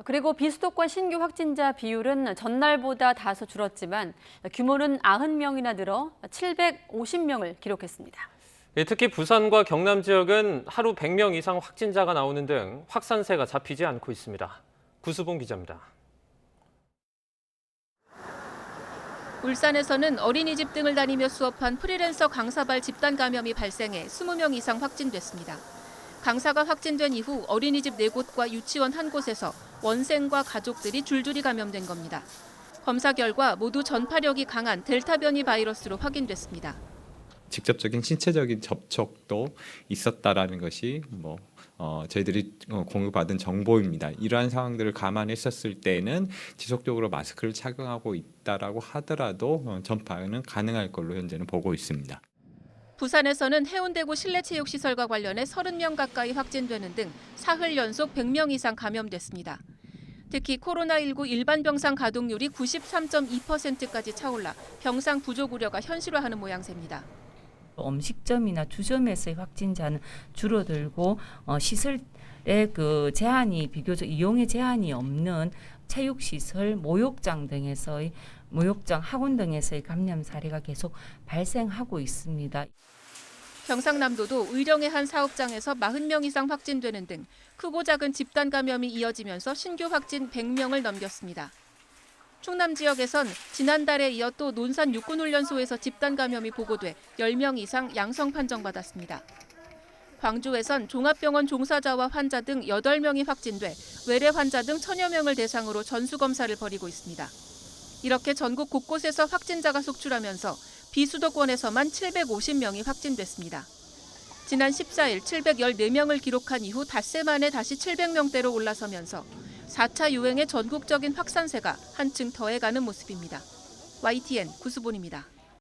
그리고 비수도권 신규 확진자 비율은 전날보다 다소 줄었지만 규모는 90명이나 늘어 750명을 기록했습니다. 특히 부산과 경남 지역은 하루 100명 이상 확진자가 나오는 등 확산세가 잡히지 않고 있습니다. 구수봉 기자입니다. 울산에서는 어린이집 등을 다니며 수업한 프리랜서 강사발 집단 감염이 발생해 20명 이상 확진됐습니다. 강사가 확진된 이후 어린이집 4곳과 유치원 1곳에서 원생과 가족들이 줄줄이 감염된 겁니다. 검사 결과 모두 전파력이 강한 델타 변이 바이러스로 확인됐습니다. 직접적인 신체적인 접촉도 있었다라는 것이 저희들이 공유받은 정보입니다. 이러한 상황들을 감안했었을 때는 지속적으로 마스크를 착용하고 있다라고 하더라도 전파는 가능할 걸로 현재는 보고 있습니다. 부산에서는 해운대구 실내체육시설과 관련해 30명 가까이 확진되는 등 사흘 연속 100명 이상 감염됐습니다. 특히 코로나19 일반 병상 가동률이 93.2%까지 차올라 병상 부족 우려가 현실화하는 모양새입니다. 음식점이나 주점에서의 확진자는 줄어들고 시설의 제한이 비교적 이용의 제한이 없는 체육시설, 목욕장, 학원 등에서의 감염 사례가 계속 발생하고 있습니다. 경상남도도 의령의 한 사업장에서 40명 이상 확진되는 등 크고 작은 집단 감염이 이어지면서 신규 확진 100명을 넘겼습니다. 충남 지역에선 지난달에 이어 또 논산 육군훈련소에서 집단 감염이 보고돼 10명 이상 양성 판정받았습니다. 광주에선 종합병원 종사자와 환자 등 8명이 확진돼 외래 환자 등 1000여 명을 대상으로 전수검사를 벌이고 있습니다. 이렇게 전국 곳곳에서 확진자가 속출하면서 비수도권에서만 750명이 확진됐습니다. 지난 14일 714명을 기록한 이후 닷새 만에 다시 700명대로 올라서면서 4차 유행의 전국적인 확산세가 한층 더해가는 모습입니다. YTN 구수본입니다.